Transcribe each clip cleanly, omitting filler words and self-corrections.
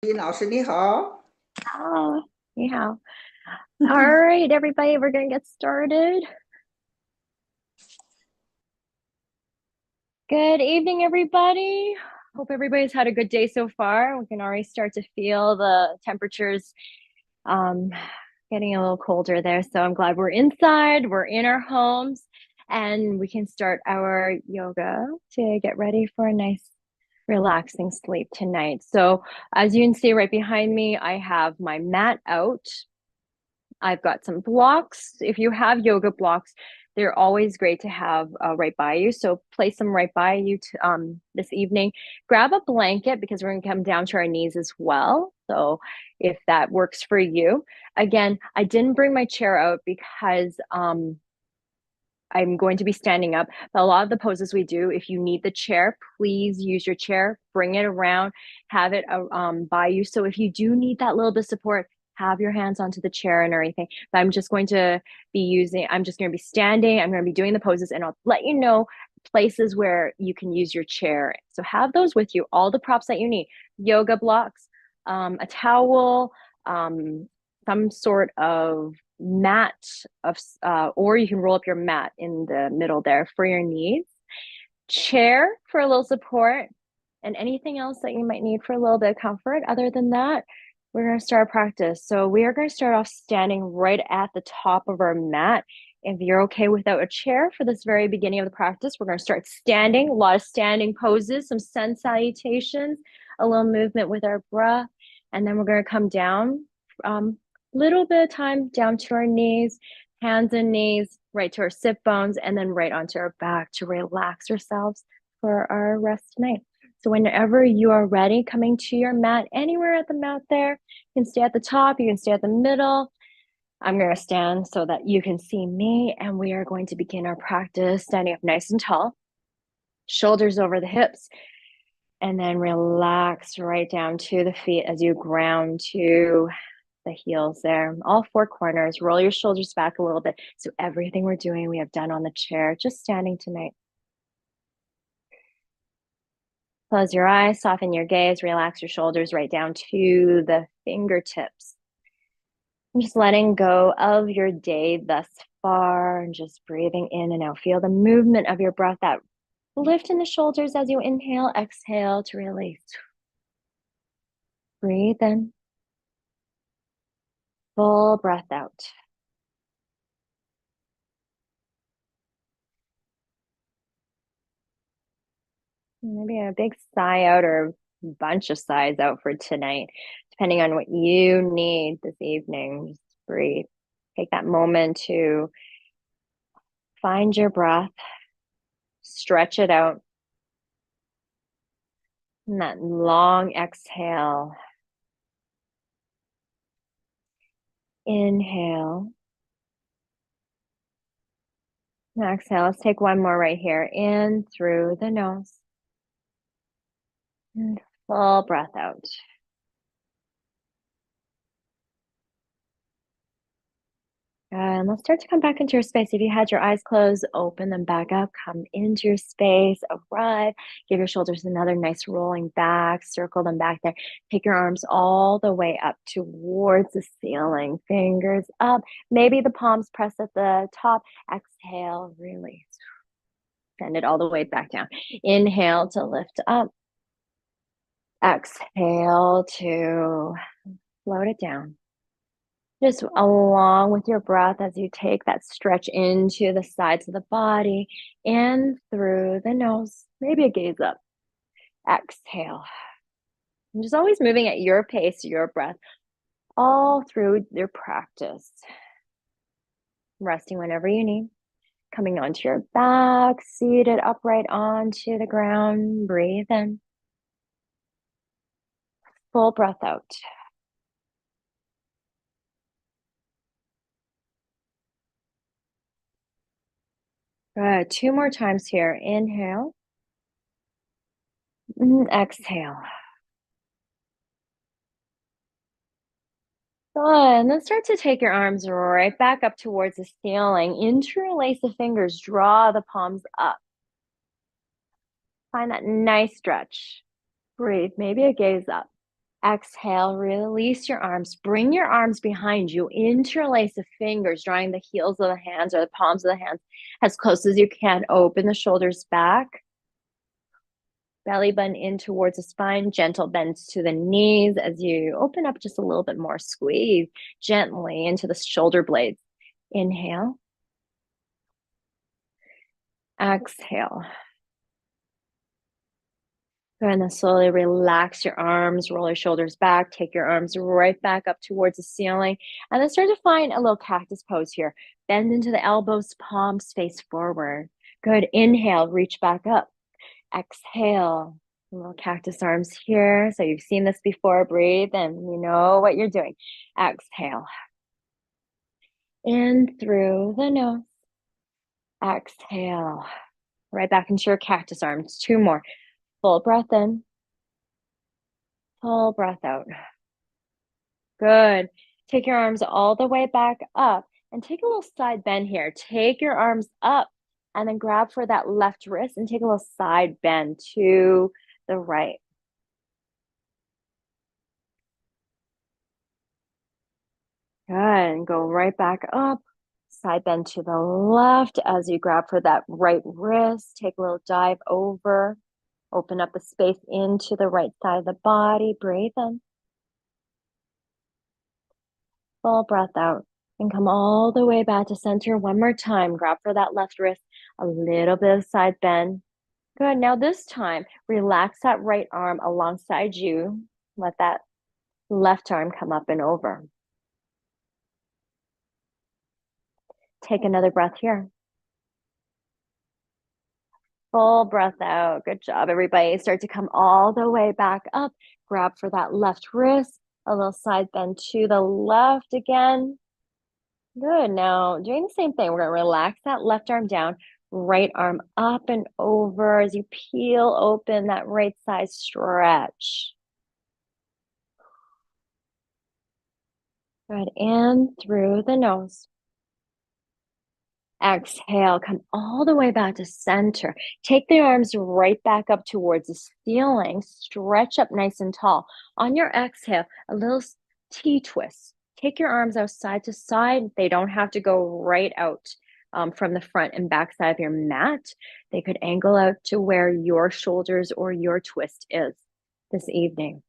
李老师你好。Oh, yeah. All right, everybody, we're gonna get started. Good evening, everybody. Hope everybody's had a good day so far. We can already start to feel the temperatures um, getting a little colder there. So I'm glad we're inside, we're in our homes, and we can start our yoga to get ready for a nice, relaxing sleep tonight. So as you can see right behind me, I have my mat out. I've got some blocks. If you have yoga blocks, they're always great to have right by you. So place them right by you this evening. Grab a blanket because we're going to come down to our knees as well. So if that works for you. Again, I didn't bring my chair out because I'm going to be standing up. But a lot of the poses we do, if you need the chair, please use your chair, bring it around, have it by you. So if you do need that little bit of support, have your hands onto the chair and everything. But I'm just going to be standing, I'm going to be doing the poses, and I'll let you know places where you can use your chair. So have those with you, all the props that you need, yoga blocks, a towel, some sort of mat or you can roll up your mat in the middle there for your knees, chair for a little support, and anything else that you might need for a little bit of comfort. Other than that, we're going to start practice. So we are going to start off standing right at the top of our mat. If you're okay without a chair for this very beginning of the practice, we're going to start standing, a lot of standing poses, some sun salutations, a little movement with our breath, and then we're going to come down little bit of time down to our knees, hands and knees, right to our sit bones, and then right onto our back to relax ourselves for our rest tonight. So whenever you are ready, coming to your mat, anywhere at the mat there, you can stay at the top, you can stay at the middle. I'm going to stand so that you can see me, and we are going to begin our practice standing up nice and tall, shoulders over the hips, and then relax right down to the feet as you ground to the heels there, all four corners. Roll your shoulders back a little bit. So everything we're doing, we have done on the chair, just standing tonight. Close your eyes, soften your gaze, relax your shoulders right down to the fingertips. And just letting go of your day thus far and just breathing in and out. Feel the movement of your breath, that lift in the shoulders as you inhale, exhale to release. Breathe in. Full breath out. Maybe a big sigh out or a bunch of sighs out for tonight, depending on what you need this evening. Just breathe. Take that moment to find your breath, stretch it out. And that long exhale. Inhale. And exhale. Let's take one more right here. In through the nose. And full breath out. And let's start to come back into your space. If you had your eyes closed, open them back up, come into your space, arrive, give your shoulders another nice rolling back, circle them back there. Take your arms all the way up towards the ceiling, fingers up, maybe the palms press at the top. Exhale, release. Send it all the way back down. Inhale to lift up. Exhale to float it down. Just along with your breath as you take that stretch into the sides of the body, in through the nose, maybe a gaze up. Exhale. And just always moving at your pace, your breath, all through your practice. Resting whenever you need. Coming onto your back, seated upright onto the ground. Breathe in. Full breath out. Good. Two more times here. Inhale. Exhale. Good. And then start to take your arms right back up towards the ceiling. Interlace the fingers. Draw the palms up. Find that nice stretch. Breathe. Maybe a gaze up. Exhale, release your arms. Bring your arms behind you. Interlace the fingers, drawing the heels of the hands or the palms of the hands as close as you can. Open the shoulders back. Belly button in towards the spine. Gentle bends to the knees as you open up just a little bit more. Squeeze gently into the shoulder blades. Inhale. Exhale. And then slowly relax your arms, roll your shoulders back, take your arms right back up towards the ceiling, and then start to find a little cactus pose here. Bend into the elbows, palms face forward. Good. Inhale, reach back up. Exhale, little cactus arms here. So you've seen this before. Breathe and you know what you're doing. Exhale. In through the nose. Exhale. Right back into your cactus arms. 2 more. Full breath in. Full breath out. Good. Take your arms all the way back up and take a little side bend here. Take your arms up and then grab for that left wrist and take a little side bend to the right. Good. And go right back up. Side bend to the left as you grab for that right wrist. Take a little dive over. Open up the space into the right side of the body. Breathe in. Full breath out. And come all the way back to center one more time. Grab for that left wrist. A little bit of side bend. Good. Now this time, relax that right arm alongside you. Let that left arm come up and over. Take another breath here. Full breath out. Good job, everybody. Start to come all the way back up. Grab for that left wrist. A little side bend to the left again. Good. Now, doing the same thing. We're going to relax that left arm down, right arm up and over as you peel open that right side stretch. Good. In through the nose. Exhale, come all the way back to center. Take the arms right back up towards the ceiling. Stretch up nice and tall. On your exhale, a little T-twist. Take your arms out side to side. They don't have to go right out from the front and back side of your mat. They could angle out to where your shoulders or your twist is this evening.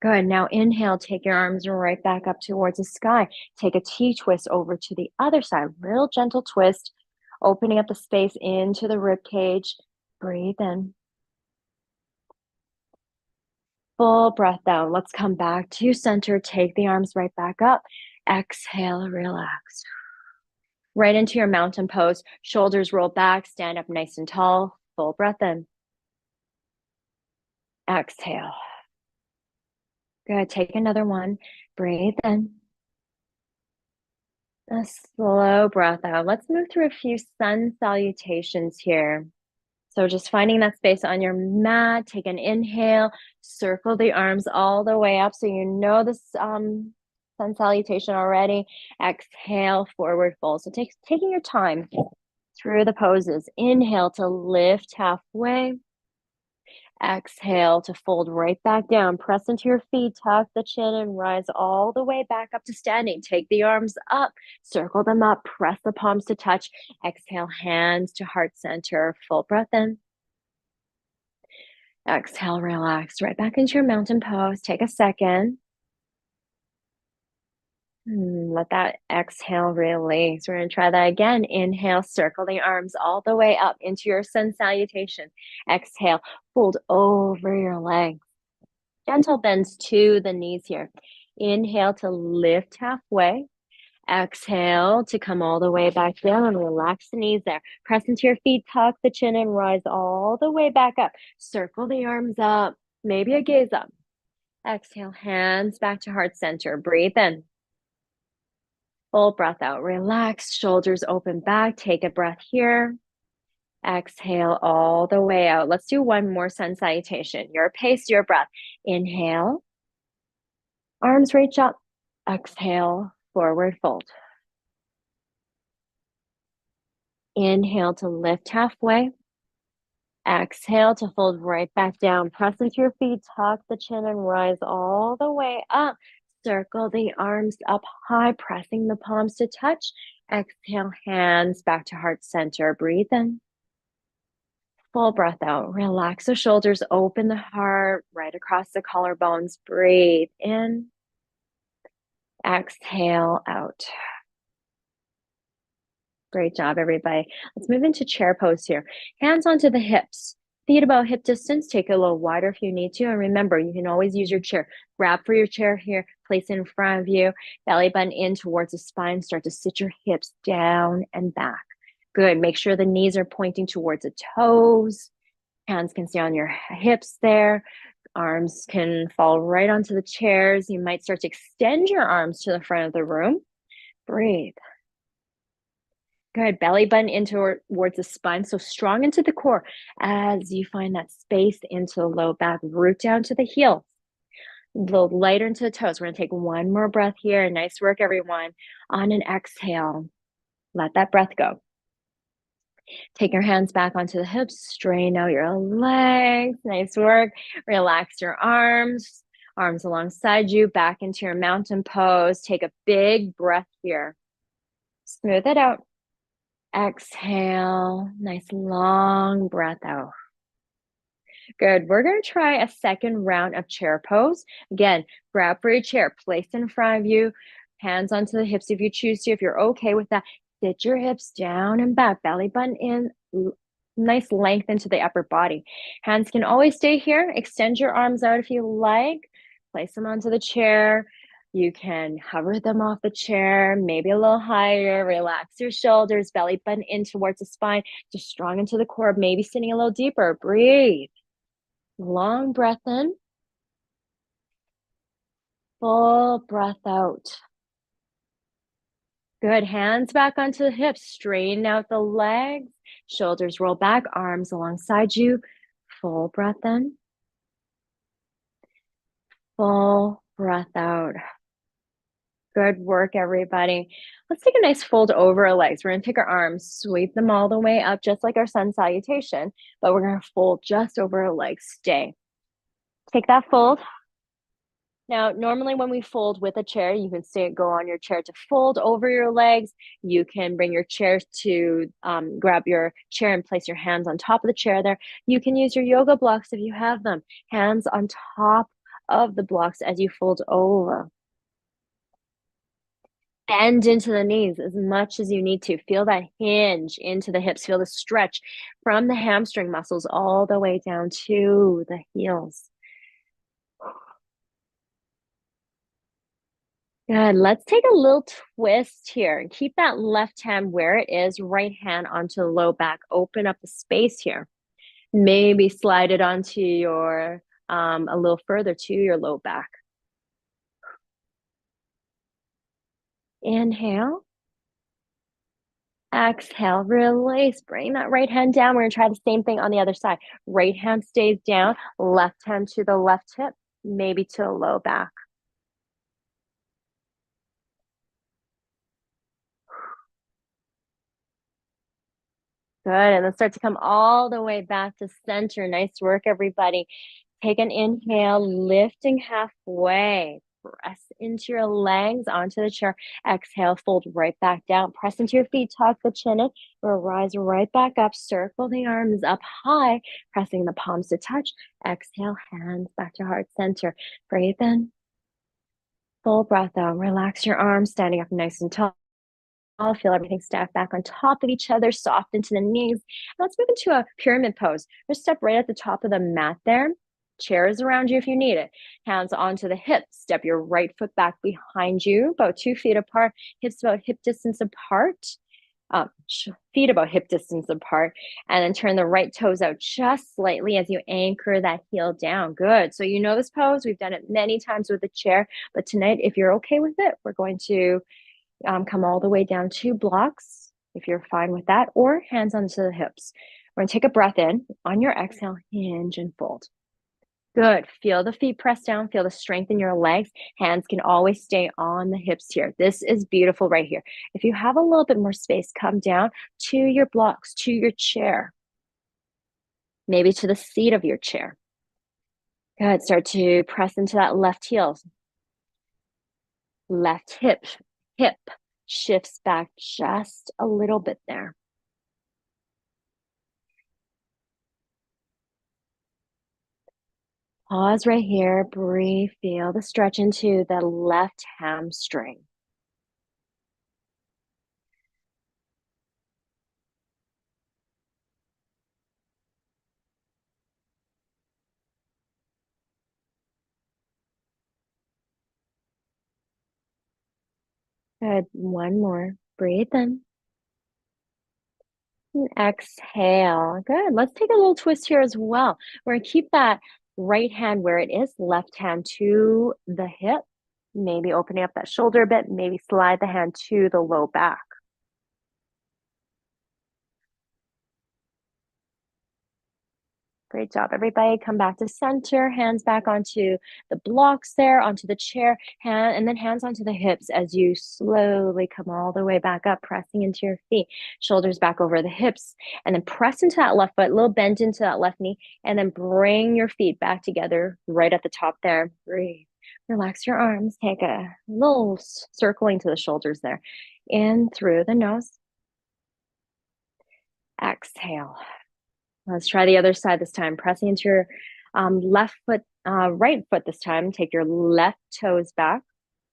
Good. Now inhale, take your arms right back up towards the sky. Take a T-twist over to the other side. Real gentle twist, opening up the space into the rib cage. Breathe in. Full breath down. Let's come back to center. Take the arms right back up. Exhale, relax. Right into your mountain pose. Shoulders roll back. Stand up nice and tall. Full breath in. Exhale. Good. Take another one. Breathe in. A slow breath out. Let's move through a few sun salutations here. So just finding that space on your mat. Take an inhale. Circle the arms all the way up so you know this sun salutation already. Exhale, forward fold. So taking your time through the poses. Inhale to lift halfway. Exhale to fold right back down. Press into your feet, tuck the chin, and rise all the way back up to standing. Take the arms up, circle them up, press the palms to touch. Exhale, hands to heart center. Full breath in. Exhale, relax. Right back into your mountain pose. Take a second. Let that exhale release. We're going to try that again. Inhale, circle the arms all the way up into your sun salutation. Exhale, fold over your legs. Gentle bends to the knees here. Inhale to lift halfway. Exhale to come all the way back down and relax the knees there. Press into your feet, tuck the chin, and rise all the way back up. Circle the arms up, maybe a gaze up. Exhale, hands back to heart center. Breathe in. Full breath out. Relax, shoulders open back. Take a breath here. Exhale all the way out. Let's do one more sun salutation. Your pace, your breath. Inhale. Arms reach up. Exhale, forward fold. Inhale to lift halfway. Exhale to fold right back down. Press into your feet, tuck the chin and rise all the way up. Circle the arms up high, pressing the palms to touch. Exhale, hands back to heart center. Breathe in. Full breath out. Relax the shoulders, open the heart right across the collarbones. Breathe in. Exhale out. Great job, everybody. Let's move into chair pose here. Hands onto the hips. Feet about hip distance. Take it a little wider if you need to. And remember, you can always use your chair. Grab for your chair here. Place it in front of you. Belly button in towards the spine. Start to sit your hips down and back. Good. Make sure the knees are pointing towards the toes. Hands can stay on your hips there. Arms can fall right onto the chairs. You might start to extend your arms to the front of the room. Breathe. Good. Belly button in towards the spine. So strong into the core as you find that space into the low back. Root down to the heels. A little lighter into the toes. We're going to take one more breath here. Nice work, everyone. On an exhale, let that breath go. Take your hands back onto the hips. Straighten out your legs. Nice work. Relax your arms. Arms alongside you. Back into your mountain pose. Take a big breath here. Smooth it out. Exhale. Nice long breath out. Good. We're going to try a second round of chair pose. Again, grab for your chair. Place in front of you. Hands onto the hips if you choose to. If you're okay with that, sit your hips down and back. Belly button in. Nice length into the upper body. Hands can always stay here. Extend your arms out if you like. Place them onto the chair. You can hover them off the chair, maybe a little higher. Relax your shoulders, belly button in towards the spine. Just strong into the core, maybe sitting a little deeper. Breathe. Long breath in. Full breath out. Good. Hands back onto the hips. Straighten out the legs. Shoulders roll back, arms alongside you. Full breath in. Full breath out. Good work, everybody. Let's take a nice fold over our legs. We're going to take our arms, sweep them all the way up, just like our sun salutation, but we're going to fold just over our legs. Stay. Take that fold. Now, normally when we fold with a chair, you can go on your chair to fold over your legs. You can bring your chair to grab your chair and place your hands on top of the chair there. You can use your yoga blocks if you have them. Hands on top of the blocks as you fold over. Bend into the knees as much as you need to. Feel that hinge into the hips. Feel the stretch from the hamstring muscles all the way down to the heels. Good. Let's take a little twist here and keep that left hand where it is, right hand onto the low back. Open up the space here. Maybe slide it onto your, a little further to your low back. Inhale. Exhale, release. Bring that right hand down. We're going to try the same thing on the other side. Right hand stays down, left hand to the left hip, maybe to the low back. Good. And then start to come all the way back to center. Nice work, everybody. Take an inhale, lifting halfway. Press into your legs onto the chair. Exhale, fold right back down. Press into your feet, tuck the chin in. We'll rise right back up. Circle the arms up high, pressing the palms to touch. Exhale, hands back to heart center. Breathe in. Full breath out. Relax your arms, standing up nice and tall. Feel everything stacked back on top of each other, soft into the knees. Let's move into a pyramid pose. Just step right at the top of the mat there. Chairs around you if you need it. Hands onto the hips. Step your right foot back behind you, about 2 feet apart. Hips about hip distance apart. Feet about hip distance apart. And then turn the right toes out just slightly as you anchor that heel down. Good. So you know this pose. We've done it many times with the chair. But tonight, if you're okay with it, we're going to come all the way down 2 blocks, if you're fine with that, or hands onto the hips. We're going to take a breath in. On your exhale, hinge and fold. Good. Feel the feet press down. Feel the strength in your legs. Hands can always stay on the hips here. This is beautiful right here. If you have a little bit more space, come down to your blocks, to your chair. maybe to the seat of your chair. Good. Start to press into that left heel. Left hip shifts back just a little bit there. Pause right here, breathe, feel the stretch into the left hamstring. Good. One more. Breathe in. And exhale. Good. Let's take a little twist here as well. We're going to keep that right hand where it is, left hand to the hip. Maybe opening up that shoulder a bit. Maybe slide the hand to the low back. Great job, everybody. Come back to center, hands back onto the blocks there, onto the chair, and then hands onto the hips as you slowly come all the way back up, pressing into your feet, shoulders back over the hips, and then press into that left foot, a little bend into that left knee, and then bring your feet back together right at the top there. Breathe. Relax your arms. Take a little circling to the shoulders there. In through the nose. Exhale. Let's try the other side this time. Pressing into your left foot, right foot this time. Take your left toes back.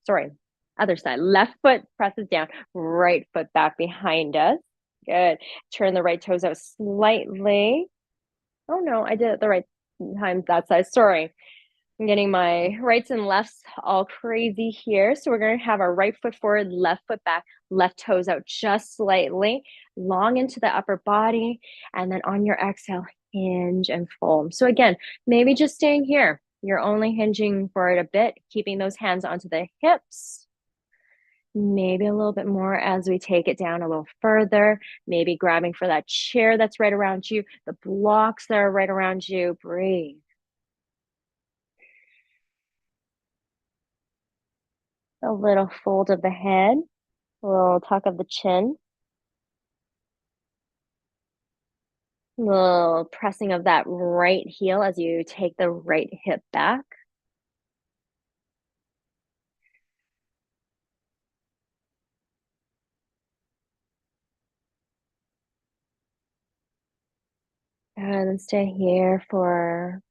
Sorry, other side. Left foot presses down, right foot back behind us. Good. Turn the right toes out slightly. Oh no, I did it the right time that side. Sorry. I'm getting my rights and lefts all crazy here. So we're going to have our right foot forward, left foot back, left toes out just slightly, long into the upper body. And then on your exhale, hinge and fold. So again, maybe just staying here. You're only hinging for it a bit, keeping those hands onto the hips. Maybe a little bit more as we take it down a little further. Maybe grabbing for that chair that's right around you, the blocks that are right around you. Breathe. A little fold of the head, a little tuck of the chin, a little pressing of that right heel as you take the right hip back. And then stay here for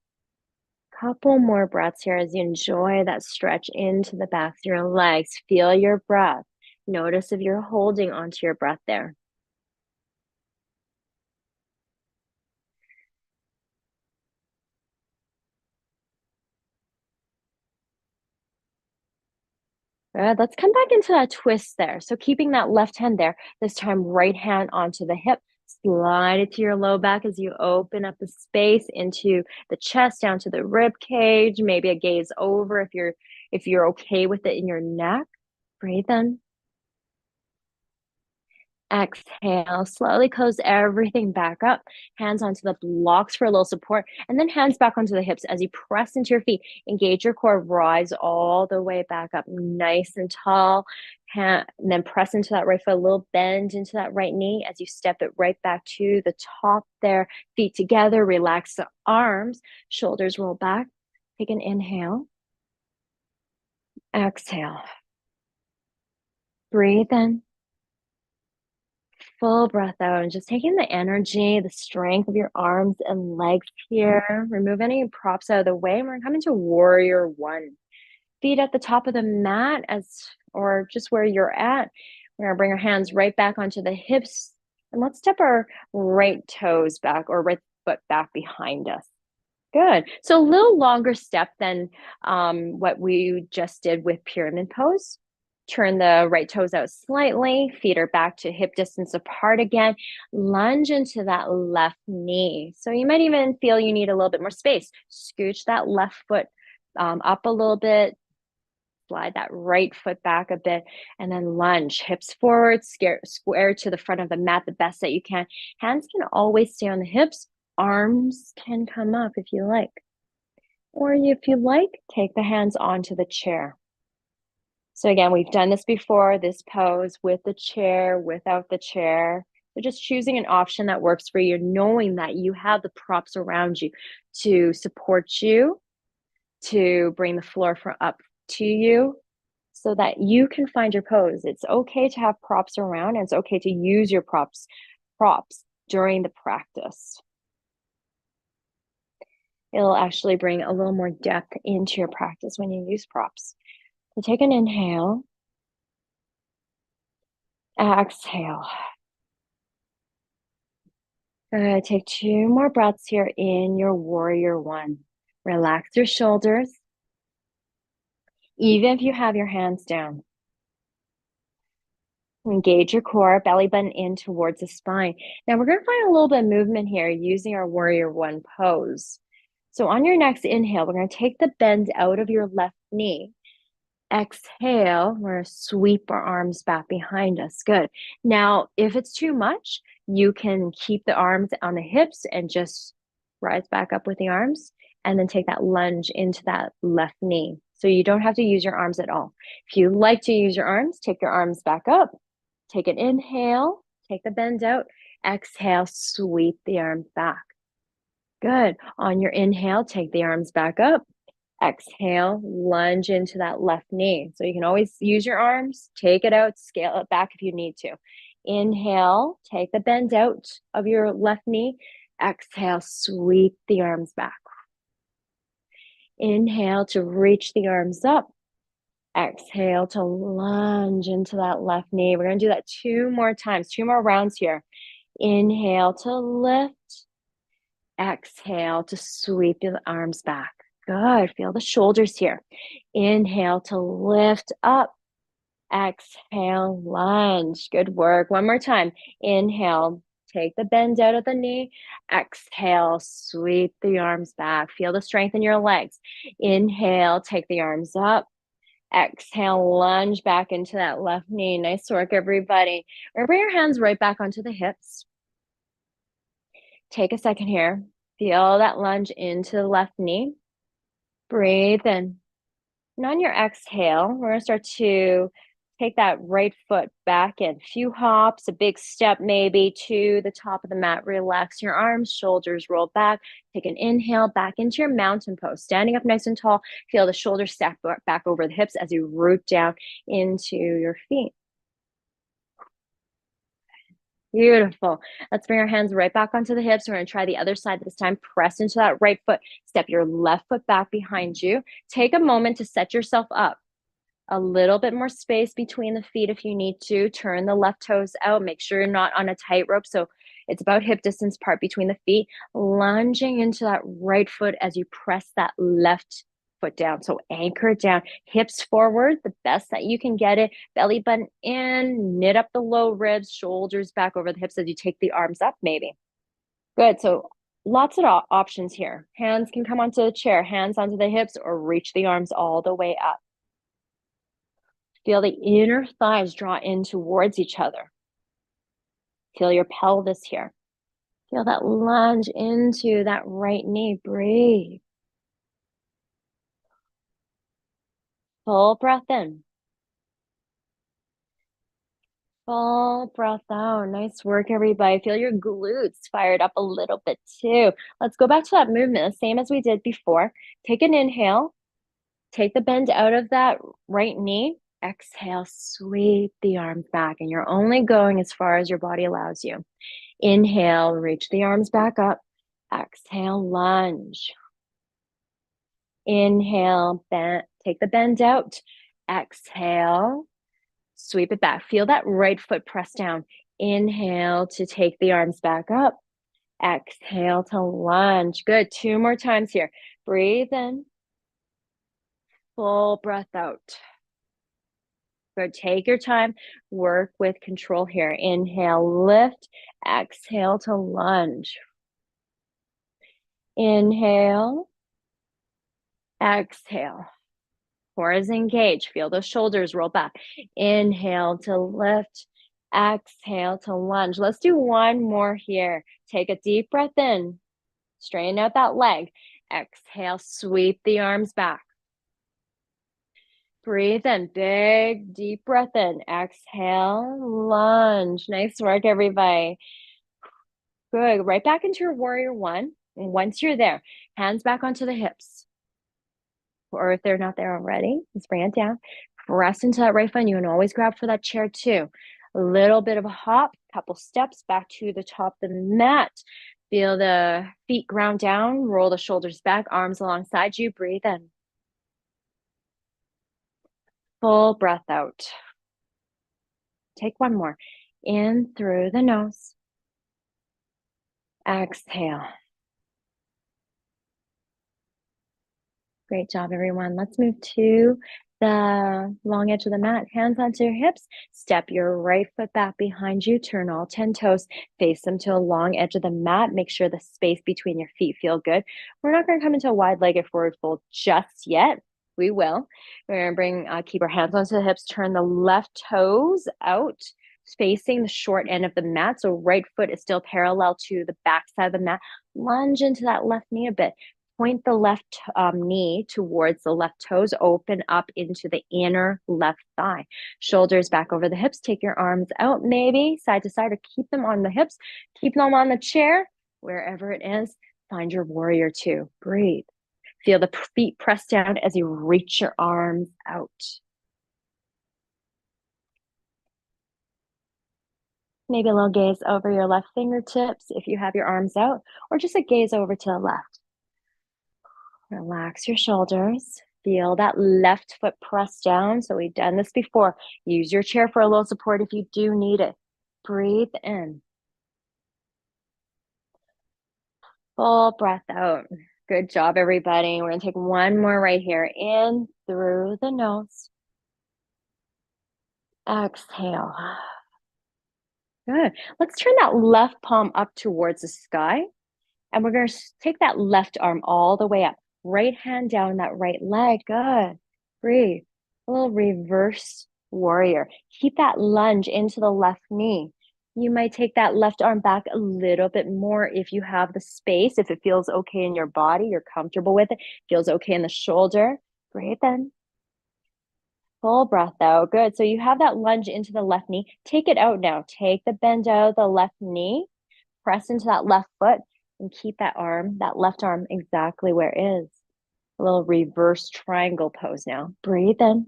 a couple more breaths here as you enjoy that stretch into the backs of your legs. Feel your breath. Notice if you're holding onto your breath there. Good. Let's come back into that twist there. So keeping that left hand there, this time right hand onto the hip. Slide it to your low back as you open up the space into the chest, down to the rib cage, maybe a gaze over if you're okay with it in your neck. Breathe in. Exhale, slowly close everything back up. Hands onto the blocks for a little support, and then hands back onto the hips as you press into your feet. Engage your core, rise all the way back up, nice and tall. And then press into that right foot, a little bend into that right knee as you step it right back to the top there. Feet together, relax the arms, shoulders roll back. Take an inhale. Exhale. Breathe in. Full breath out and just taking the energy, the strength of your arms and legs here. Remove any props out of the way. We're coming to warrior one. Feet at the top of the mat or just where you're at. We're gonna bring our hands right back onto the hips and let's step our right toes back or right foot back behind us. Good. So a little longer step than what we just did with pyramid pose. Turn the right toes out slightly, feet are back to hip distance apart again. Lunge into that left knee. So you might even feel you need a little bit more space. Scooch that left foot up a little bit. Slide that right foot back a bit and then lunge. Hips forward, square to the front of the mat the best that you can. Hands can always stay on the hips. Arms can come up if you like. Or if you like, take the hands onto the chair. So again, we've done this before, this pose with the chair, without the chair. So just choosing an option that works for you, knowing that you have the props around you to support you, to bring the floor up to you so that you can find your pose. It's okay to have props around, and it's okay to use your props during the practice. It'll actually bring a little more depth into your practice when you use props. So take an inhale, exhale. Good. Take 2 more breaths here in your warrior one. Relax your shoulders, even if you have your hands down. Engage your core, belly button in towards the spine. Now we're going to find a little bit of movement here using our warrior one pose. So on your next inhale, we're going to take the bend out of your left knee. Exhale, we're going to sweep our arms back behind us. Good. Now, if it's too much, you can keep the arms on the hips and just rise back up with the arms and then take that lunge into that left knee. So you don't have to use your arms at all. If you like to use your arms, take your arms back up. Take an inhale, take the bend out. Exhale, sweep the arms back. Good. On your inhale, take the arms back up. Exhale, lunge into that left knee. So you can always use your arms, take it out, scale it back if you need to. Inhale, take the bend out of your left knee. Exhale, sweep the arms back. Inhale to reach the arms up. Exhale to lunge into that left knee. We're going to do that 2 more times, 2 more rounds here. Inhale to lift. Exhale to sweep the arms back. Good. Feel the shoulders here. Inhale to lift up. Exhale, lunge. Good work. One more time. Inhale, take the bend out of the knee. Exhale, sweep the arms back. Feel the strength in your legs. Inhale, take the arms up. Exhale, lunge back into that left knee. Nice work, everybody. Bring your hands right back onto the hips. Take a second here. Feel that lunge into the left knee. Breathe in. And on your exhale, we're going to start to take that right foot back in. A few hops, a big step maybe to the top of the mat. Relax your arms, shoulders roll back. Take an inhale back into your mountain pose. Standing up nice and tall. Feel the shoulders stack back over the hips as you root down into your feet. Beautiful. Let's bring our hands right back onto the hips. We're going to try the other side this time. Press into that right foot. Step your left foot back behind you. Take a moment to set yourself up. A little bit more space between the feet if you need to. Turn the left toes out. Make sure you're not on a tightrope. So it's about hip distance apart between the feet. Lunging into that right foot as you press that left foot down. So anchor it down. Hips forward, the best that you can get it. Belly button in. Knit up the low ribs. Shoulders back over the hips as you take the arms up maybe. Good. So lots of options here. Hands can come onto the chair. Hands onto the hips or reach the arms all the way up. Feel the inner thighs draw in towards each other. Feel your pelvis here. Feel that lunge into that right knee. Breathe. Full breath in. Full breath out. Nice work, everybody. Feel your glutes fired up a little bit too. Let's go back to that movement, the same as we did before. Take an inhale. Take the bend out of that right knee. Exhale, sweep the arms back, and you're only going as far as your body allows you. Inhale, reach the arms back up. Exhale, lunge. Inhale, bend, take the bend out. Exhale, sweep it back. Feel that right foot press down. Inhale to take the arms back up. Exhale to lunge. Good. 2 more times here. Breathe in. Full breath out. Good. Take your time. Work with control here. Inhale, lift. Exhale to lunge. Inhale. Exhale. Core is engaged. Feel those shoulders roll back. Inhale to lift. Exhale to lunge. Let's do one more here. Take a deep breath in. Straighten out that leg. Exhale. Sweep the arms back. Breathe in, big, deep breath in. Exhale, lunge. Nice work, everybody. Good. Right back into your warrior one. And once you're there, hands back onto the hips. Or if they're not there already, just bring it down. Press into that right foot. You can always grab for that chair too. A little bit of a hop, couple steps back to the top of the mat. Feel the feet ground down. Roll the shoulders back, arms alongside you. Breathe in. Full breath out. Take one more. In through the nose. Exhale. Great job, everyone. Let's move to the long edge of the mat. Hands onto your hips. Step your right foot back behind you. Turn all 10 toes. Face them to a long edge of the mat. Make sure the space between your feet feel good. We're not going to come into a wide-legged forward fold just yet. We will. We're going to keep our hands onto the hips. Turn the left toes out, facing the short end of the mat. So right foot is still parallel to the back side of the mat. Lunge into that left knee a bit. Point the left knee towards the left toes, open up into the inner left thigh. Shoulders back over the hips. Take your arms out, maybe side to side, or keep them on the hips. Keep them on the chair, wherever it is. Find your warrior two. Breathe. Feel the feet press down as you reach your arms out. Maybe a little gaze over your left fingertips if you have your arms out, or just a gaze over to the left. Relax your shoulders. Feel that left foot press down. So we've done this before. Use your chair for a little support if you do need it. Breathe in. Full breath out. Good job, everybody. We're going to take one more right here. In through the nose. Exhale. Good. Let's turn that left palm up towards the sky. And we're going to take that left arm all the way up. Right hand down that right leg. Good. Breathe. A little reverse warrior. Keep that lunge into the left knee. You might take that left arm back a little bit more if you have the space, if it feels okay in your body, you're comfortable with it, feels okay in the shoulder. Breathe in. Full breath out. Good. So you have that lunge into the left knee. Take it out now. Take the bend out of the left knee. Press into that left foot. And keep that arm, that left arm, exactly where it is. A little reverse triangle pose now. Breathe in.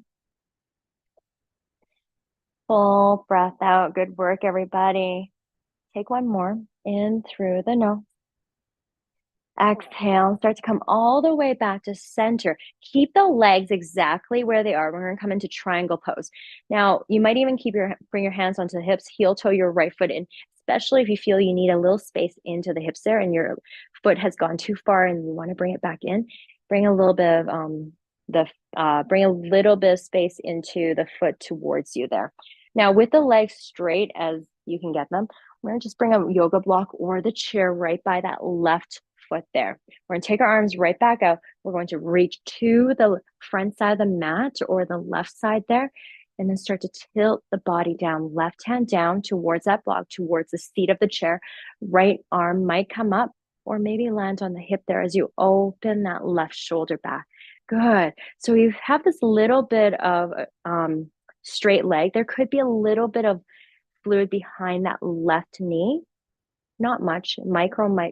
Full breath out. Good work, everybody. Take one more. In through the nose. Exhale. Start to come all the way back to center. Keep the legs exactly where they are. We're going to come into triangle pose. Now, you might even bring your hands onto the hips, heel toe your right foot in, especially if you feel you need a little space into the hips there and your foot has gone too far and you want to bring it back in. Bring a little bit of bring a little bit of space into the foot towards you there. Now, with the legs straight as you can get them, we're going to just bring a yoga block or the chair right by that left foot there. We're going to take our arms right back out. We're going to reach to the front side of the mat or the left side there, and then start to tilt the body down, left hand down towards that block, towards the seat of the chair. Right arm might come up or maybe land on the hip there as you open that left shoulder back. Good. So you have this little bit of straight leg. There could be a little bit of fluid behind that left knee. Not much,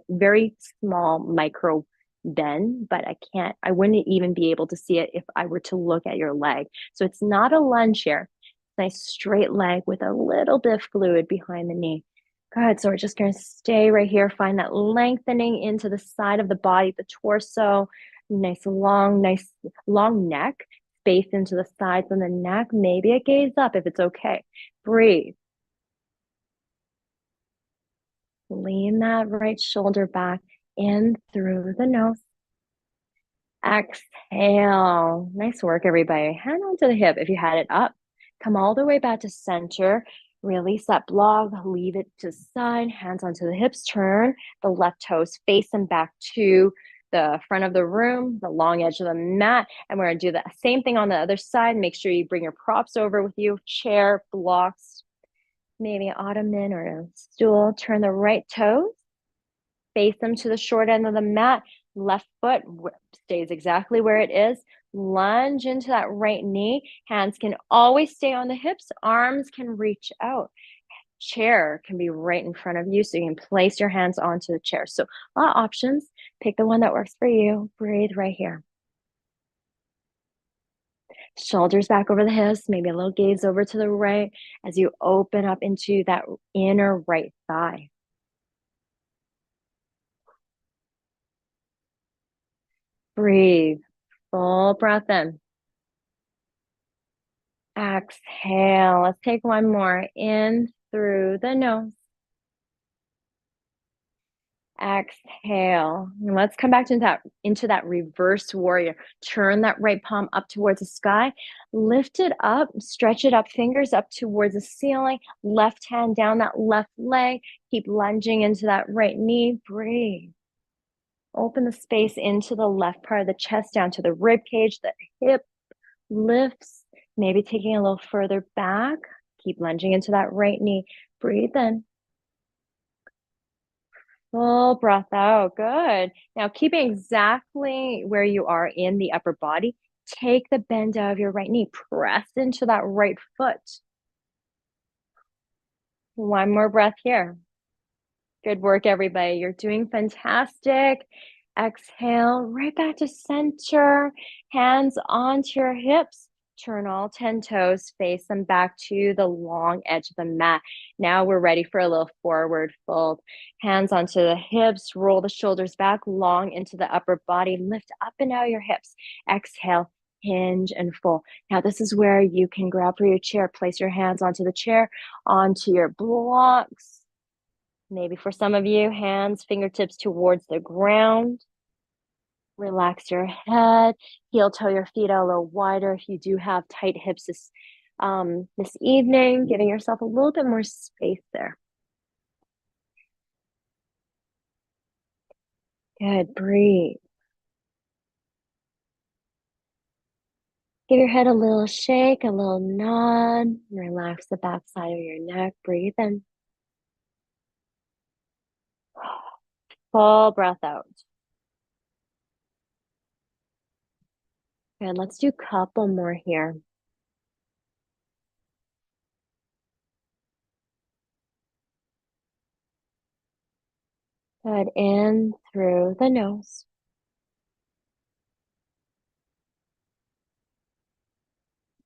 very small micro bend, but I wouldn't even be able to see it if I were to look at your leg. So it's not a lunge here. Nice straight leg with a little bit of fluid behind the knee. Good. So we're just going to stay right here. Find that lengthening into the side of the body, the torso. Nice long neck. Space into the sides of the neck. Maybe a gaze up if it's okay. Breathe. Lean that right shoulder back in through the nose. Exhale. Nice work, everybody. Hand onto the hip if you had it up. Come all the way back to center. Release that block. Leave it to the side. Hands onto the hips. Turn the left toes. Face them back to the front of the room, the long edge of the mat. And we're going to do the same thing on the other side. Make sure you bring your props over with you. Chair, blocks, maybe an ottoman or a stool. Turn the right toes. Face them to the short end of the mat. Left foot stays exactly where it is. Lunge into that right knee. Hands can always stay on the hips. Arms can reach out. Chair can be right in front of you, so you can place your hands onto the chair. So a lot of options. Pick the one that works for you. Breathe right here. Shoulders back over the hips, maybe a little gaze over to the right as you open up into that inner right thigh. Breathe. Full breath in. Exhale. Let's take one more. In through the nose. Exhale. And let's come back into that reverse warrior. Turn that right palm up towards the sky. Lift it up, stretch it up, fingers up towards the ceiling. Left hand down that left leg. Keep lunging into that right knee. Breathe. Open the space into the left part of the chest, down to the rib cage, the hip lifts. Maybe taking a little further back. Keep lunging into that right knee. Breathe in. Full breath out. Good. Now, keeping exactly where you are in the upper body, take the bend out of your right knee. Press into that right foot. One more breath here. Good work, everybody. You're doing fantastic. Exhale, right back to center. Hands onto your hips. Turn all 10 toes, face them back to the long edge of the mat. Now we're ready for a little forward fold. Hands onto the hips, roll the shoulders back, long into the upper body. Lift up and out your hips. Exhale, hinge and fold. Now this is where you can grab for your chair. Place your hands onto the chair, onto your blocks. Maybe for some of you, hands, fingertips towards the ground. Relax your head, heel toe your feet out a little wider if you do have tight hips this evening, giving yourself a little bit more space there. Good, breathe. Give your head a little shake, a little nod. Relax the back side of your neck. Breathe in. Full breath out. Good, let's do a couple more here. Good, in through the nose.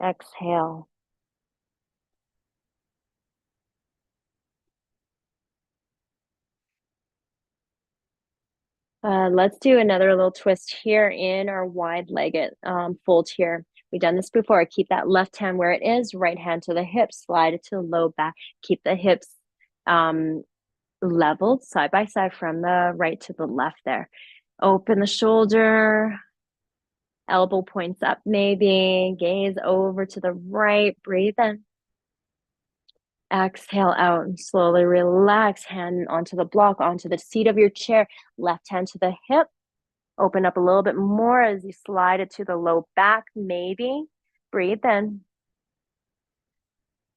Exhale. Let's do another little twist here in our wide-legged fold here. We've done this before. Keep that left hand where it is, right hand to the hips, slide it to the low back. Keep the hips leveled side by side from the right to the left there. Open the shoulder, elbow points up maybe, gaze over to the right, breathe in. Exhale out and slowly relax, hand onto the block, onto the seat of your chair, left hand to the hip. Open up a little bit more as you slide it to the low back, maybe. Breathe in.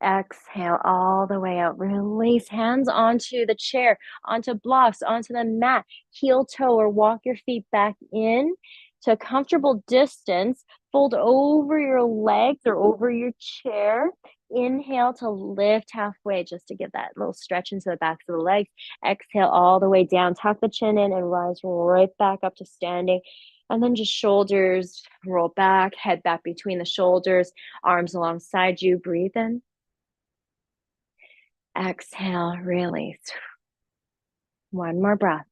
Exhale all the way out. Release hands onto the chair, onto blocks, onto the mat. Heel toe or walk your feet back in to a comfortable distance. Fold over your legs or over your chair. Inhale to lift halfway just to give that little stretch into the backs of the legs. Exhale all the way down. Tuck the chin in and rise right back up to standing. And then just shoulders roll back, head back between the shoulders, arms alongside you. Breathe in. Exhale, release. One more breath.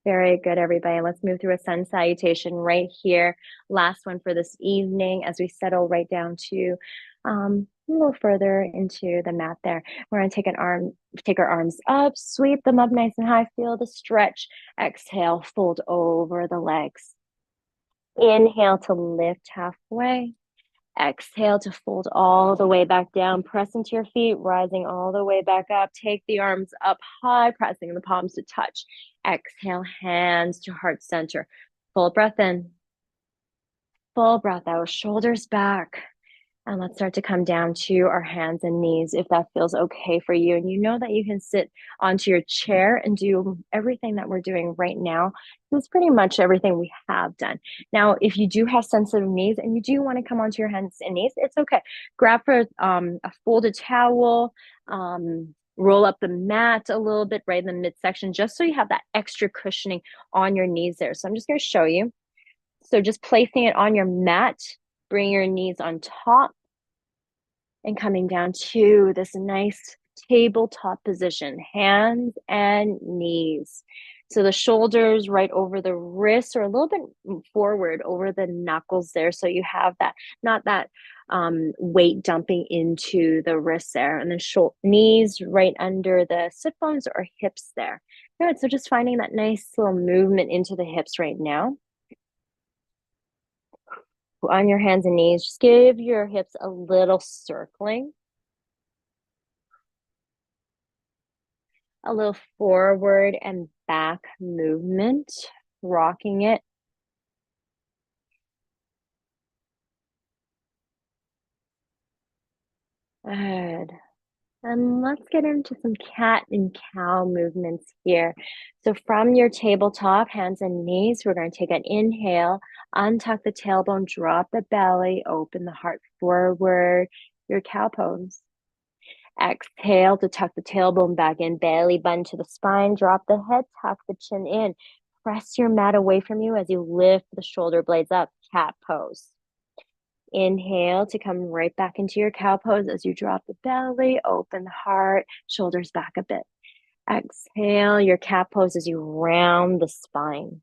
Very good, everybody. Let's move through a sun salutation right here. Last one for this evening as we settle right down to a little further into the mat there. We're going to take our arms up, sweep them up nice and high. Feel the stretch. Exhale, fold over the legs. Inhale to lift halfway. Exhale to fold all the way back down. Press into your feet, rising all the way back up. Take the arms up high, pressing the palms to touch. Exhale, hands to heart center. Full breath in. Full breath out, shoulders back. And let's start to come down to our hands and knees if that feels okay for you. And you know that you can sit onto your chair and do everything that we're doing right now. That's pretty much everything we have done. Now, if you do have sensitive knees and you do want to come onto your hands and knees, it's okay. Grab for a folded towel, roll up the mat a little bit right in the midsection, just so you have that extra cushioning on your knees there. So I'm just going to show you. So just placing it on your mat, bring your knees on top and coming down to this nice tabletop position, hands and knees. So the shoulders right over the wrists or a little bit forward over the knuckles there. So you have that, not that weight dumping into the wrists there. And then knees right under the sit bones or hips there. Good. So just finding that nice little movement into the hips right now. On your hands and knees, just give your hips a little circling. A little forward and back movement, rocking it. Good. And let's get into some cat and cow movements here. So from your tabletop, hands and knees, we're going to take an inhale, untuck the tailbone, drop the belly, open the heart forward, your cow pose. Exhale to tuck the tailbone back in, belly button to the spine, drop the head, tuck the chin in. Press your mat away from you as you lift the shoulder blades up, cat pose. Inhale to come right back into your cow pose as you drop the belly, open the heart, shoulders back a bit. Exhale your cat pose as you round the spine.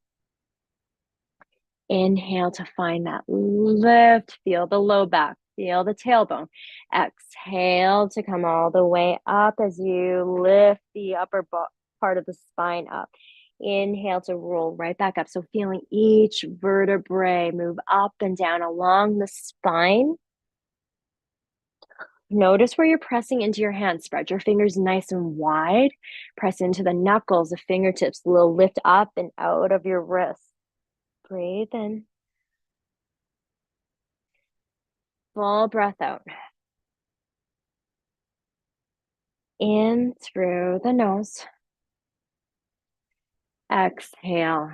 Inhale to find that lift, feel the low back, feel the tailbone. Exhale to come all the way up as you lift the upper part of the spine up. Inhale to roll right back up. So feeling each vertebrae move up and down along the spine. Notice where you're pressing into your hands. Spread your fingers nice and wide. Press into the knuckles, the fingertips, a little lift up and out of your wrists. Breathe in. Full breath out. In through the nose. Exhale.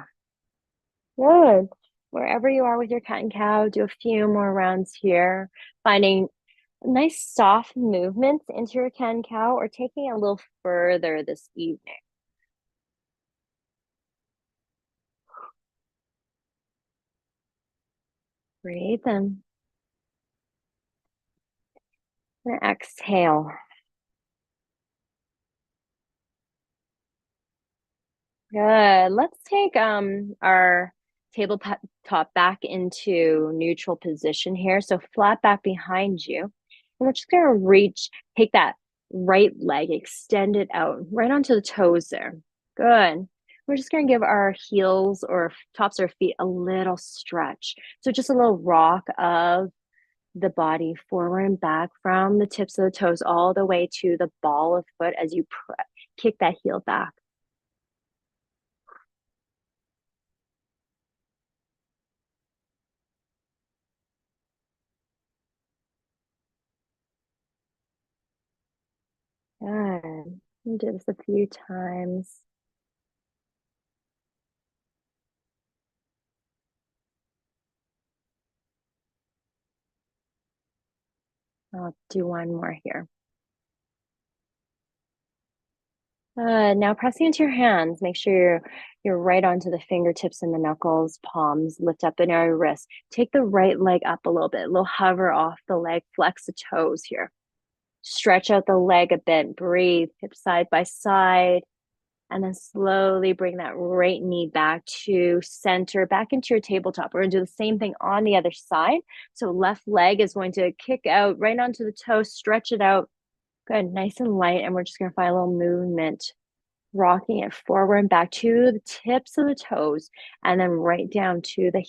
Good. Wherever you are with your cat and cow, do a few more rounds here. Finding nice soft movements into your cat and cow or taking it a little further this evening. Breathe in. And exhale. Good. Let's take our tabletop back into neutral position here. So flat back behind you. And we're just gonna take that right leg, extend it out right onto the toes there. Good. We're just gonna give our heels or tops of our feet a little stretch. So just a little rock of the body forward and back from the tips of the toes all the way to the ball of foot as you kick that heel back. Good. You do this a few times. I'll do one more here. Now pressing into your hands, make sure you're right onto the fingertips and the knuckles, palms, lift up in your wrist. Take the right leg up a little bit, a little hover off the leg, flex the toes here. Stretch out the leg a bit, breathe, hips side by side, and then slowly bring that right knee back to center, back into your tabletop. We're gonna do the same thing on the other side. So left leg is going to kick out right onto the toe, stretch it out. Good, nice and light. And we're just gonna find a little movement, rocking it forward and back to the tips of the toes, and then right down to the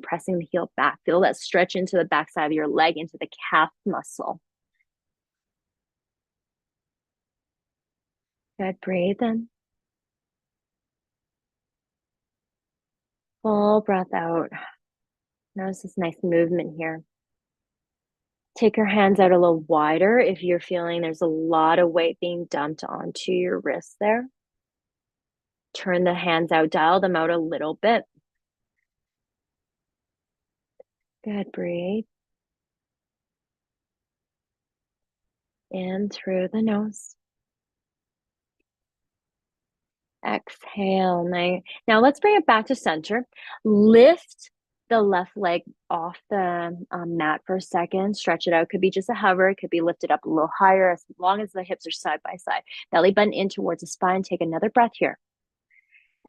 pressing the heel back. Feel that stretch into the backside of your leg, into the calf muscle. Good, breathe in. Full breath out. Notice this nice movement here. Take your hands out a little wider if you're feeling there's a lot of weight being dumped onto your wrists there. Turn the hands out, dial them out a little bit. Good, breathe. In through the nose. Exhale. Now let's bring it back to center. Lift the left leg off the mat for a second. Stretch it out. Could be just a hover. It could be lifted up a little higher as long as the hips are side by side. Belly button in towards the spine. Take another breath here.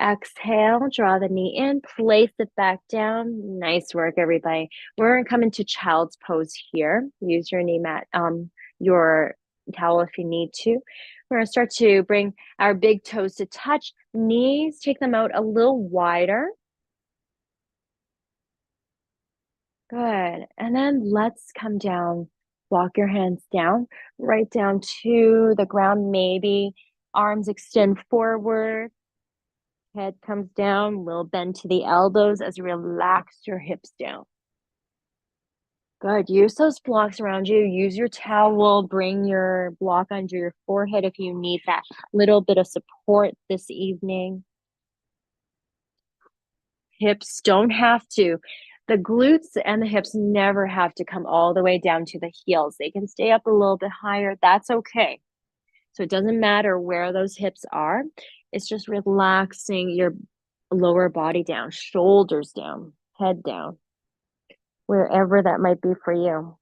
Exhale, draw the knee in, place it back down. Nice work, everybody. We're gonna come into child's pose here. Use your knee mat, your towel if you need to. We're gonna start to bring our big toes to touch. Knees, take them out a little wider. Good. And then let's come down. Walk your hands down, right down to the ground, maybe. Arms extend forward. Head comes down, little bend to the elbows as you relax your hips down. Good. Use those blocks around you. Use your towel. Bring your block under your forehead if you need that little bit of support this evening. Hips don't have to. The glutes and the hips never have to come all the way down to the heels. They can stay up a little bit higher. That's okay. So it doesn't matter where those hips are. It's just relaxing your lower body down, shoulders down, head down, wherever that might be for you.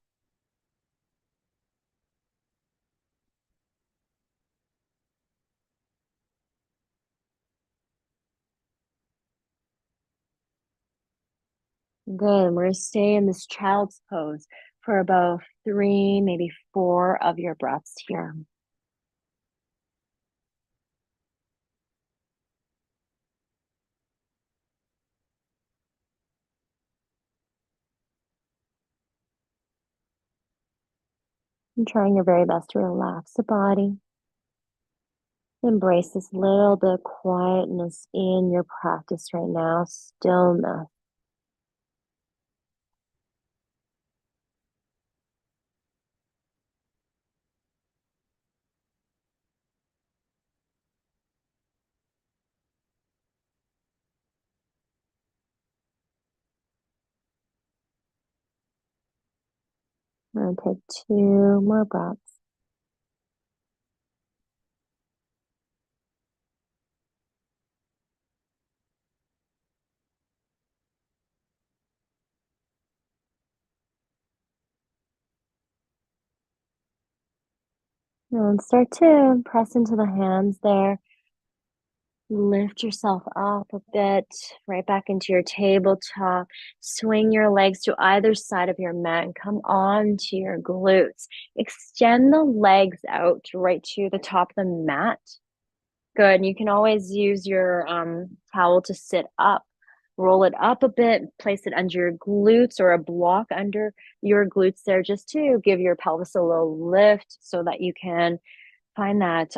Good. We're going to stay in this child's pose for about 3, maybe 4 of your breaths here. And trying your very best to relax the body. Embrace this little bit of quietness in your practice right now, stillness. I'm going to take 2 more breaths. And start to press into the hands there. Lift yourself up a bit, right back into your tabletop. Swing your legs to either side of your mat and come on to your glutes. Extend the legs out right to the top of the mat. Good. And you can always use your towel to sit up. Roll it up a bit, place it under your glutes or a block under your glutes there just to give your pelvis a little lift so that you can find that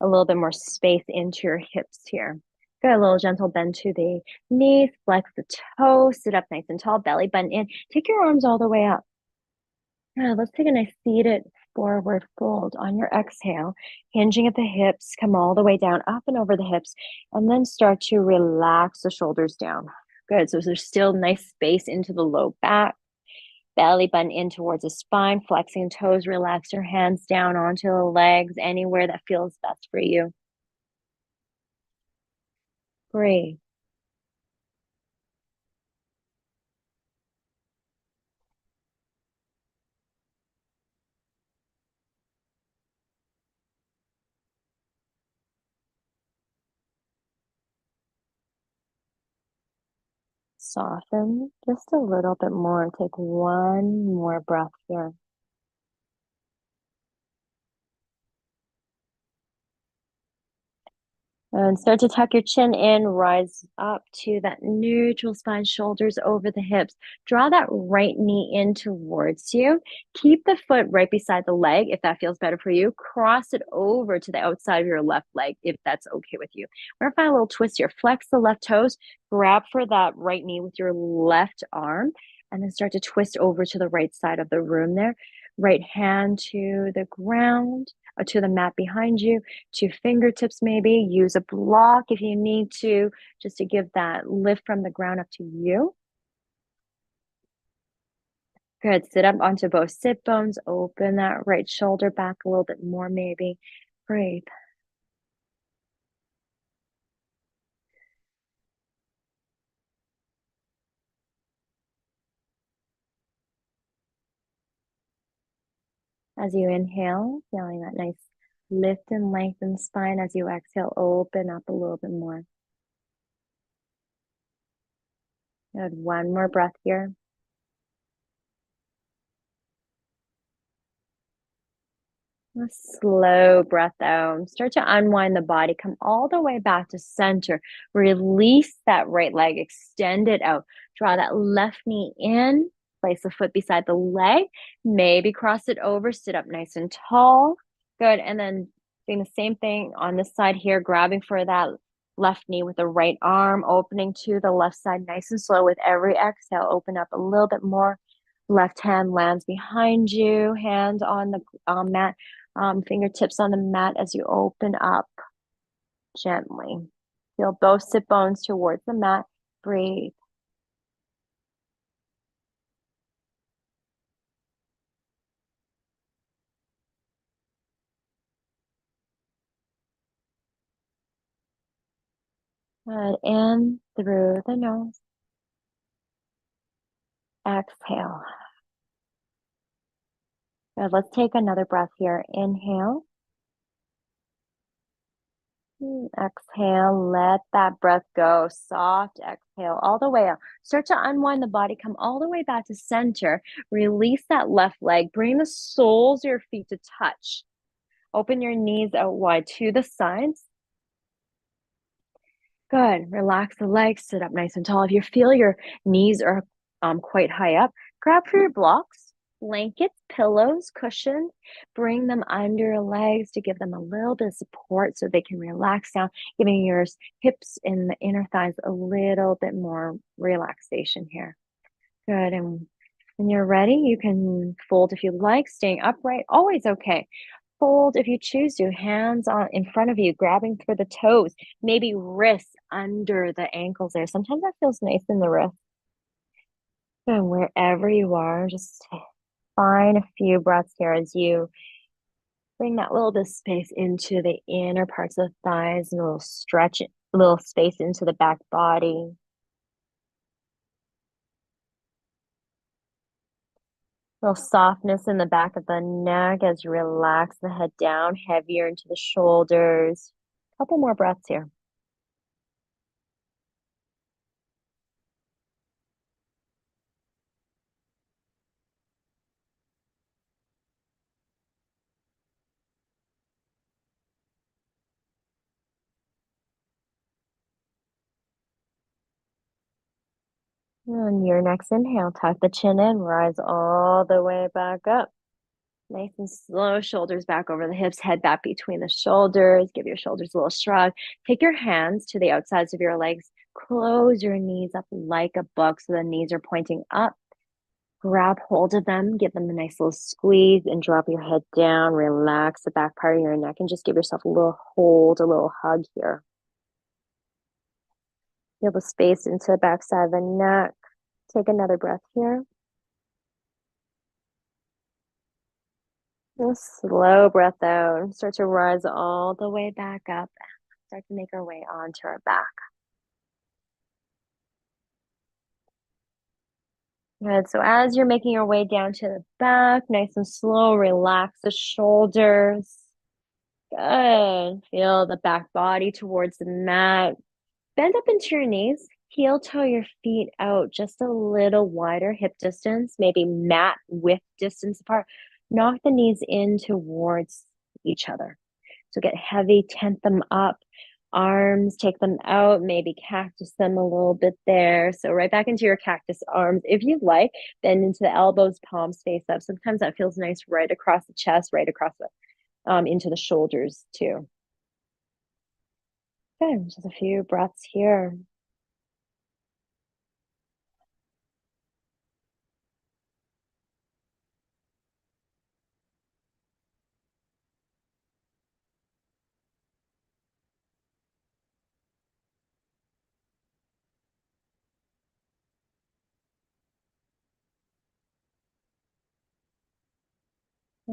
a little bit more space into your hips here. Good, a little gentle bend to the knees, flex the toes, sit up nice and tall, belly button in. Take your arms all the way up. Let's take a nice seated forward fold on your exhale, hinging at the hips, come all the way down, up and over the hips, and then start to relax the shoulders down. Good, so there's still nice space into the low back. Belly button in towards the spine, flexing toes, relax your hands down onto the legs, anywhere that feels best for you. Breathe. Soften just a little bit more. Take 1 more breath here. And start to tuck your chin in, rise up to that neutral spine, shoulders over the hips. Draw that right knee in towards you. Keep the foot right beside the leg if that feels better for you. Cross it over to the outside of your left leg if that's okay with you. We're gonna find a little twist here. Flex the left toes, grab for that right knee with your left arm. And then start to twist over to the right side of the room there. Right hand to the ground, to the mat behind you, to fingertips maybe. Use a block if you need to, just to give that lift from the ground up to you. Good. Sit up onto both sit bones. Open that right shoulder back a little bit more, maybe. Breathe. As you inhale, feeling that nice lift and lengthen spine. As you exhale, open up a little bit more. Good. One more breath here. A slow breath out. Start to unwind the body. Come all the way back to center. Release that right leg. Extend it out. Draw that left knee in. Place the foot beside the leg. Maybe cross it over. Sit up nice and tall. Good. And then doing the same thing on this side here. Grabbing for that left knee with the right arm. Opening to the left side nice and slow. With every exhale, open up a little bit more. Left hand lands behind you. Hand on the mat. Fingertips on the mat as you open up gently. Feel both sit bones towards the mat. Breathe. Good. In through the nose. Exhale. Good. Let's take another breath here. Inhale. Exhale. Let that breath go. Soft exhale all the way up. Start to unwind the body. Come all the way back to center. Release that left leg. Bring the soles of your feet to touch. Open your knees out wide to the sides. Good. Relax the legs. Sit up nice and tall. If you feel your knees are quite high up, grab for your blocks, blankets, pillows, cushions. Bring them under your legs to give them a little bit of support so they can relax down, giving your hips and the inner thighs a little bit more relaxation here. Good. And when you're ready, you can fold if you like, staying upright, always okay. Fold if you choose to, hands on in front of you, grabbing for the toes, maybe wrists under the ankles there. Sometimes that feels nice in the wrist. And wherever you are, just find a few breaths here as you bring that little bit of space into the inner parts of the thighs, and a little stretch, a little space into the back body. Little softness in the back of the neck as you relax the head down, heavier into the shoulders. Couple more breaths here. And your next inhale, tuck the chin in, rise all the way back up. Nice and slow, shoulders back over the hips, head back between the shoulders. Give your shoulders a little shrug. Take your hands to the outsides of your legs. Close your knees up like a book so the knees are pointing up. Grab hold of them, give them a nice little squeeze, and drop your head down. Relax the back part of your neck and just give yourself a little hold, a little hug here. Feel the space into the back side of the neck. Take another breath here. A slow breath out. Start to rise all the way back up. Start to make our way onto our back. Good. So as you're making your way down to the back, nice and slow, relax the shoulders. Good. Feel the back body towards the mat. Bend up into your knees. Heel toe your feet out just a little wider, hip distance, maybe mat width distance apart. Knock the knees in towards each other. So get heavy, tent them up. Arms, take them out, maybe cactus them a little bit there. So right back into your cactus arms. If you'd like, bend into the elbows, palms face up. Sometimes that feels nice right across the chest, right across the into the shoulders too. Good. Just a few breaths here.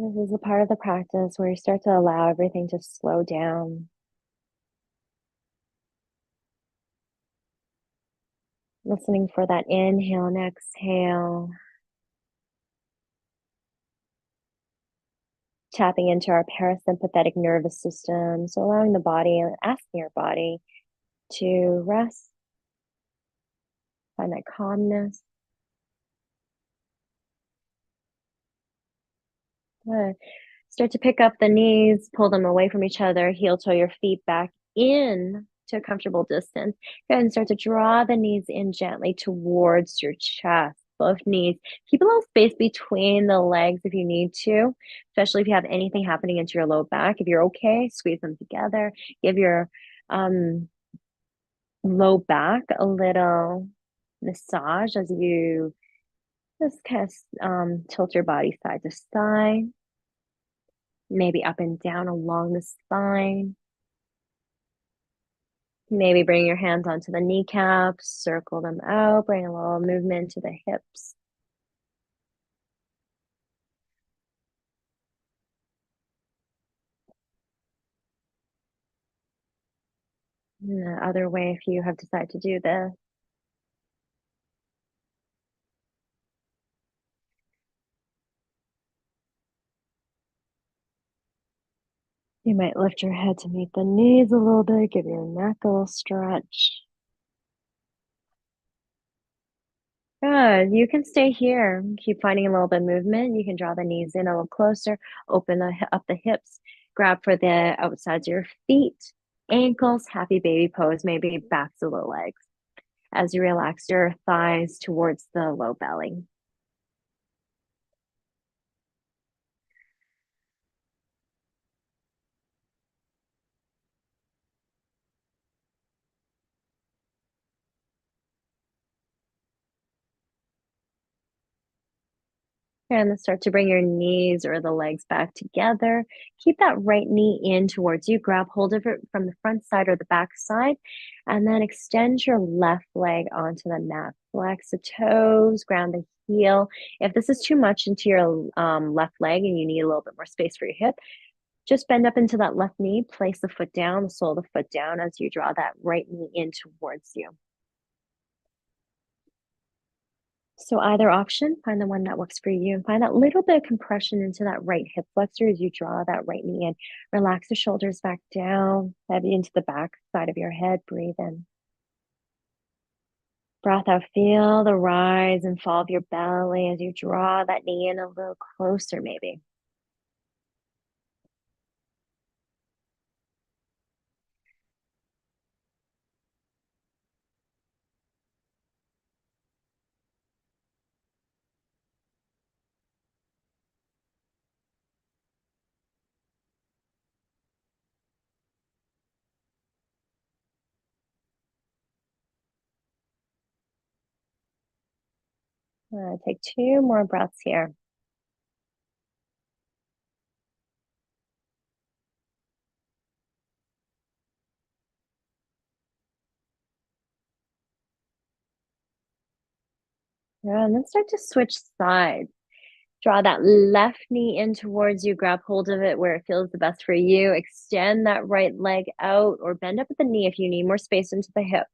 This is a part of the practice where you start to allow everything to slow down, listening for that inhale and exhale, tapping into our parasympathetic nervous system. So allowing the body and asking your body to rest, find that calmness. Good. Start to pick up the knees, pull them away from each other, heel toe your feet back in to a comfortable distance. Good, and start to draw the knees in gently towards your chest, both knees. Keep a little space between the legs if you need to, especially if you have anything happening into your low back. If you're okay, squeeze them together. Give your low back a little massage as you just kind of tilt your body side to side, maybe up and down along the spine. Maybe bring your hands onto the kneecaps, circle them out, bring a little movement to the hips. And the other way, if you have decided to do this, you might lift your head to meet the knees a little bit, give your neck a little stretch. Good. You can stay here. Keep finding a little bit of movement. You can draw the knees in a little closer, open up the hips, grab for the outsides of your feet, ankles, happy baby pose, maybe backs of the legs as you relax your thighs towards the low belly. And then start to bring your knees or the legs back together. Keep that right knee in towards you. Grab hold of it from the front side or the back side. And then extend your left leg onto the mat. Flex the toes, ground the heel. If this is too much into your left leg and you need a little bit more space for your hip, just bend up into that left knee. Place the foot down, the sole of the foot down as you draw that right knee in towards you. So either option, find the one that works for you and find that little bit of compression into that right hip flexor as you draw that right knee in. Relax the shoulders back down, heavy into the back side of your head. Breathe in. Breath out. Feel the rise and fall of your belly as you draw that knee in a little closer, maybe. Take two more breaths here. And then start to switch sides. Draw that left knee in towards you. Grab hold of it where it feels the best for you. Extend that right leg out or bend up at the knee if you need more space into the hip.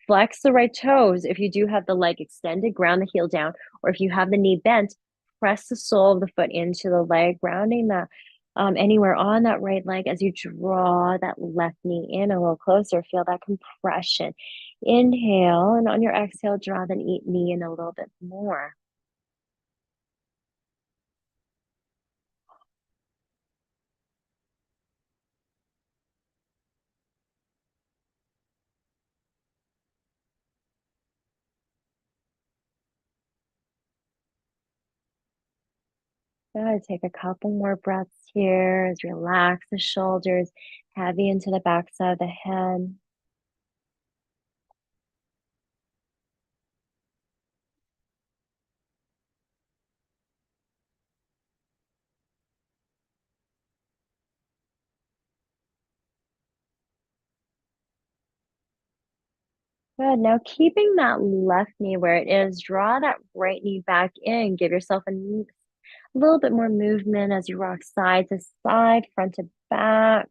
Flex the right toes if you do have the leg extended, ground the heel down, or if you have the knee bent, press the sole of the foot into the leg, grounding that anywhere on that right leg as you draw that left knee in a little closer. Feel that compression. Inhale, and on your exhale, draw the knee in a little bit more. Good. Take a couple more breaths here as you relax the shoulders, heavy into the backside of the head. Good. Now, keeping that left knee where it is, draw that right knee back in. Give yourself A little bit more movement as you rock side to side, front to back.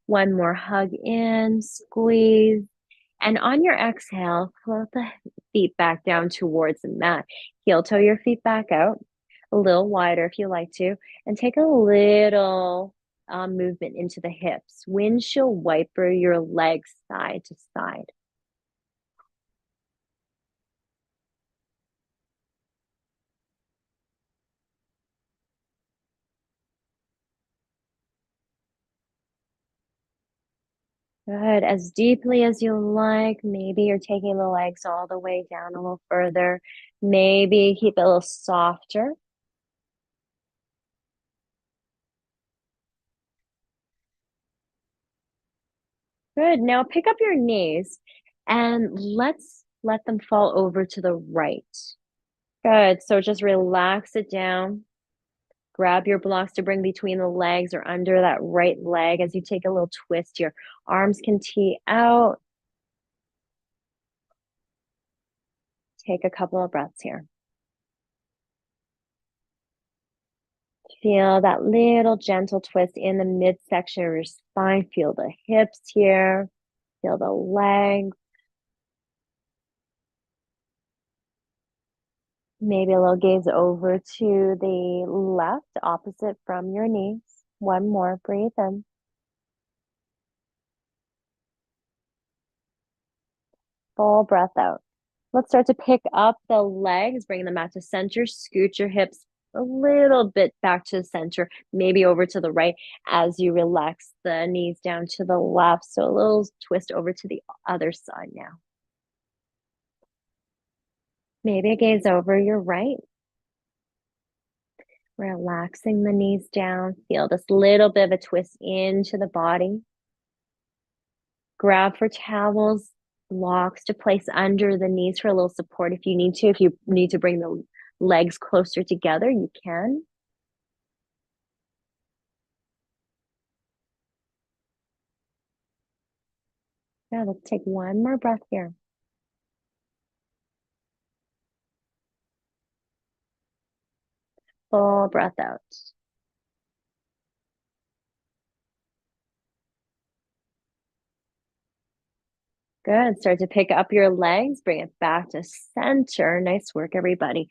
One more hug in, squeeze. And on your exhale, float the feet back down towards the mat. Heel toe your feet back out a little wider if you like to, and take a little movement into the hips. Windshield wiper your legs side to side. Good. As deeply as you like. Maybe you're taking the legs all the way down a little further. Maybe keep it a little softer. Good. Now pick up your knees and let's let them fall over to the right. Good. So just relax it down. Grab your blocks to bring between the legs or under that right leg as you take a little twist. Your arms can tee out. Take a couple of breaths here. Feel that little gentle twist in the midsection of your spine. Feel the hips here. Feel the legs. Maybe a little gaze over to the left, opposite from your knees. One more. Breathe in. Full breath out. Let's start to pick up the legs, bring them back to center. Scoot your hips a little bit back to the center, maybe over to the right as you relax the knees down to the left. So a little twist over to the other side now. Maybe a gaze over your right. Relaxing the knees down. Feel this little bit of a twist into the body. Grab for towels, blocks to place under the knees for a little support if you need to. If you need to bring the legs closer together, you can. Yeah, let's take one more breath here. Full breath out. Good. Start to pick up your legs, bring it back to center. Nice work, everybody.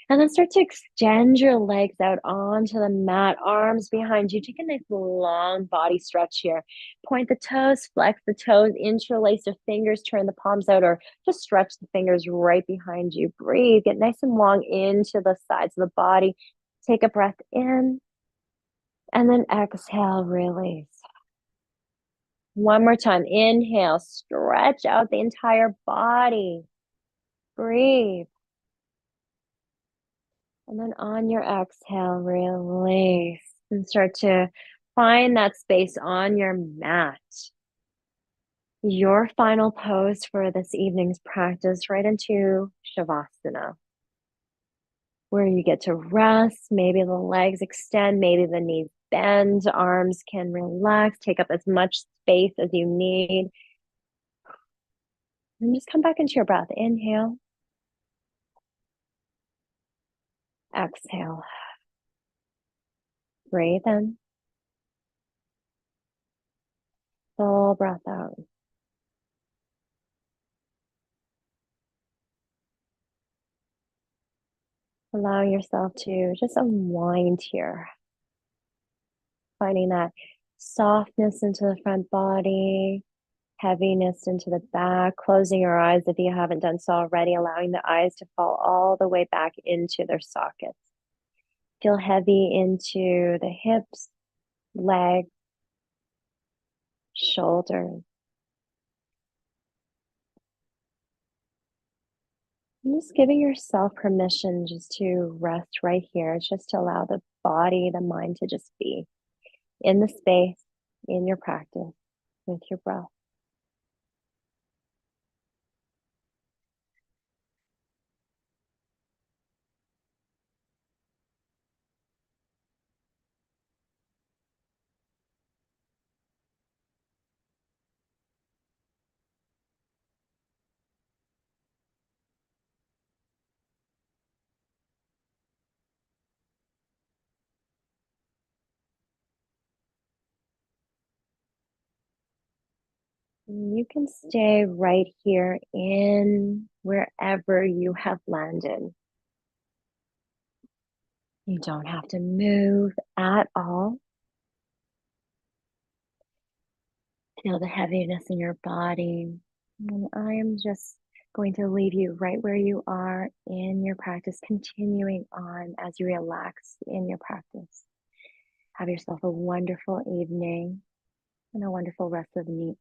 And then start to extend your legs out onto the mat, arms behind you. Take a nice long body stretch here. Point the toes, flex the toes, interlace the fingers, turn the palms out, or just stretch the fingers right behind you. Breathe, get nice and long into the sides of the body. Take a breath in, and then exhale, release. One more time. Inhale, stretch out the entire body. Breathe. And then on your exhale, release and start to find that space on your mat. Your final pose for this evening's practice, right into Shavasana, where you get to rest. Maybe the legs extend, maybe the knees bend, arms can relax, take up as much space as you need. And just come back into your breath. Inhale, exhale, breathe in, full breath out. Allow yourself to just unwind here, finding that softness into the front body, heaviness into the back, closing your eyes if you haven't done so already, allowing the eyes to fall all the way back into their sockets. Feel heavy into the hips, legs, shoulders. And just giving yourself permission just to rest right here, just to allow the body, the mind to just be in the space, in your practice, with your breath. You can stay right here in wherever you have landed. You don't have to move at all. Feel the heaviness in your body. And I am just going to leave you right where you are in your practice, continuing on as you relax in your practice. Have yourself a wonderful evening and a wonderful rest of the